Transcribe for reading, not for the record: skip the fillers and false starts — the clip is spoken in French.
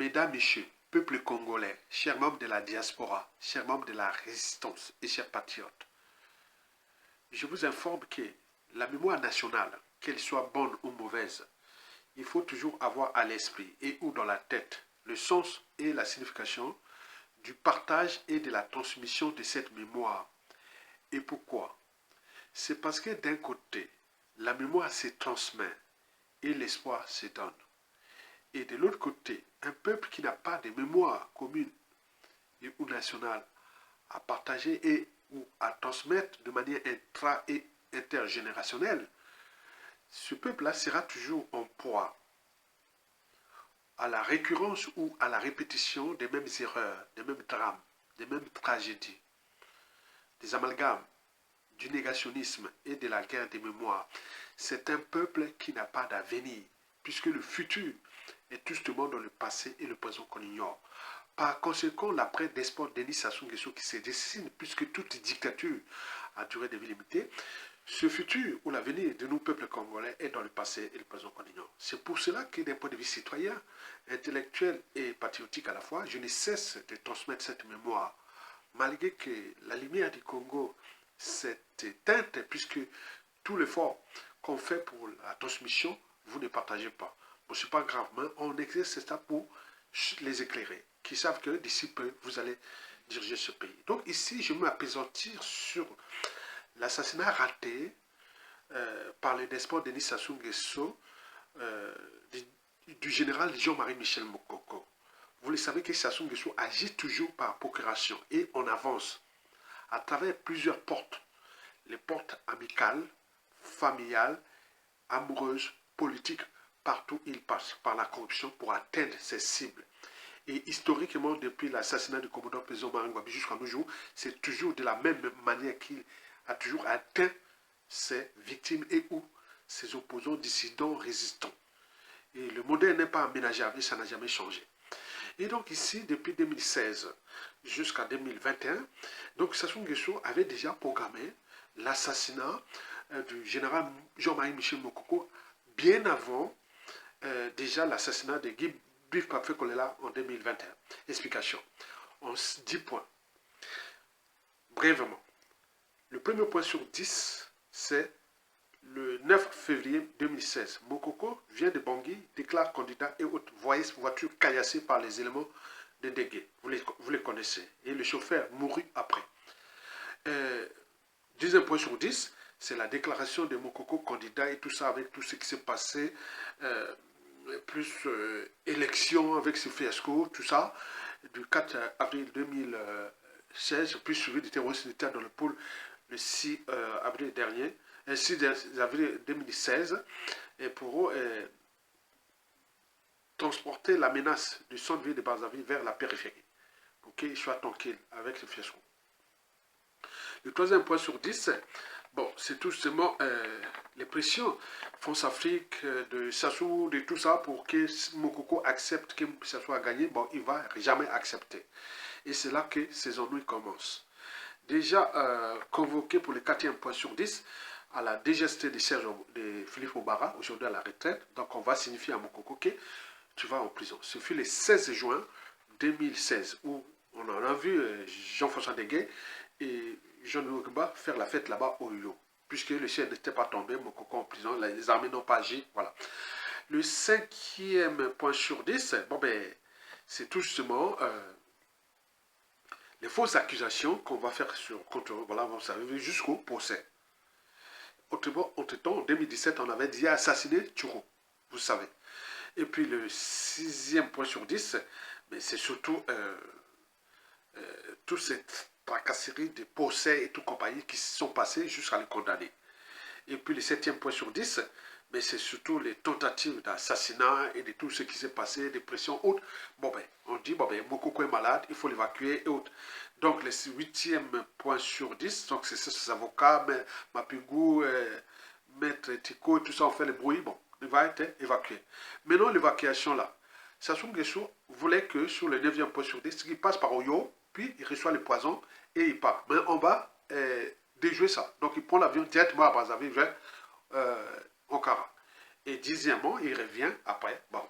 Mesdames, Messieurs, peuple congolais, chers membres de la diaspora, chers membres de la résistance et chers patriotes, je vous informe que la mémoire nationale, qu'elle soit bonne ou mauvaise, il faut toujours avoir à l'esprit et ou dans la tête le sens et la signification du partage et de la transmission de cette mémoire. Et pourquoi? C'est parce que d'un côté, la mémoire se transmet et l'espoir se donne. Et de l'autre côté, un peuple qui n'a pas de mémoire commune ou nationale à partager et ou à transmettre de manière intra- et intergénérationnelle, ce peuple-là sera toujours en proie à la récurrence ou à la répétition des mêmes erreurs, des mêmes drames, des mêmes tragédies, des amalgames, du négationnisme et de la guerre des mémoires. C'est un peuple qui n'a pas d'avenir, puisque le futur est justement dans le passé et le présent qu'on ignore. Par conséquent, l'après-despote Denis Sassou Nguesso qui se dessine, puisque toute dictature a duré de vie limitée, ce futur ou l'avenir de nos peuples congolais est dans le passé et le présent qu'on ignore. C'est pour cela que d'un point de vue citoyen, intellectuel et patriotique à la fois, je ne cesse de transmettre cette mémoire, malgré que la lumière du Congo s'est éteinte, puisque tout l'effort qu'on fait pour la transmission, vous ne partagez pas. Bon, ce n'est pas grave, mais on exerce ça pour les éclairer, qui savent que d'ici peu, vous allez diriger ce pays. Donc ici, je veux m'apaisantir sur l'assassinat raté par le despote Denis Sassou Nguesso du général Jean-Marie Michel Mokoko. Vous le savez que Sassou Nguesso agit toujours par procuration et on avance à travers plusieurs portes. Les portes amicales, familiales, amoureuses, politiques, partout il passe par la corruption pour atteindre ses cibles. Et historiquement, depuis l'assassinat du commandant Président Maringouabi jusqu'à nos jours, c'est toujours de la même manière qu'il a toujours atteint ses victimes et ou ses opposants, dissidents, résistants. Et le modèle n'est pas aménageable et ça n'a jamais changé. Et donc ici, depuis 2016 jusqu'à 2021, donc Sassou Nguesso avait déjà programmé l'assassinat du général Jean-Marie Michel Mokoko bien avant déjà l'assassinat de Guy Brief Café Kolela en 2021. Explication. En 10 points. Brièvement. Le premier point sur 10, c'est le 9 février 2016. Mokoko vient de Bangui, déclare candidat et voyait voiture caillassée par les éléments de Dégué. Vous les connaissez. Et le chauffeur mourut après. 10e point sur 10, c'est la déclaration de Mokoko candidat et tout ça avec tout ce qui s'est passé. Plus élection avec ce fiasco, tout ça, du 4 avril 2016, puis suivi du terrorisme d'État dans le pôle le 6 avril dernier, 6 avril 2016, et pour transporter la menace du centre-ville de Brazzaville vers la périphérie, pour qu'il soit tranquille avec ce fiasco. Le troisième point sur 10, bon, c'est tout simplement les pressions France Afrique, de Sassou, de tout ça, pour que Mokoko accepte que Sassou a gagné. Bon, il ne va jamais accepter. Et c'est là que ces ennuis commencent. Déjà convoqué pour le 4e point sur 10, à la dégesté de Philippe Obara, aujourd'hui à la retraite. Donc on va signifier à Mokoko que tu vas en prison. Ce fut le 16 juin 2016, où on en a vu Jean-François Deguet et Jean Nougba faire la fête là-bas au Yo. Puisque le ciel n'était pas tombé, Mokoko en prison, les armées n'ont pas agi, voilà. Le 5e point sur 10, bon ben, c'est tout justement les fausses accusations qu'on va faire contre, voilà, vous savez, jusqu'au procès. Autrement, en 2017, on avait dit assassiner Tchuro, vous savez. Et puis le 6e point sur 10, mais c'est surtout toute cette tracasserie de procès et tout compagnie qui se sont passés jusqu'à les condamner. Et puis le 7e point sur 10, mais c'est surtout les tentatives d'assassinat et de tout ce qui s'est passé, des pressions autres. Bon ben, on dit, bon ben, Mokoko est malade, il faut l'évacuer et autres. Donc le 8e point sur 10, donc c'est ces avocats, Mapigou, Maître Tico, tout ça, on fait le bruit, bon, il va être évacué. Maintenant, l'évacuation là, Sassou Nguesso voulait que sur le 9e point sur 10, il passe par Oyo, puis il reçoit le poison et il part. Mais on va déjouer ça. Donc il prend l'avion directement à Brazzaville vers Ankara. Et 10e, il revient après. Bon,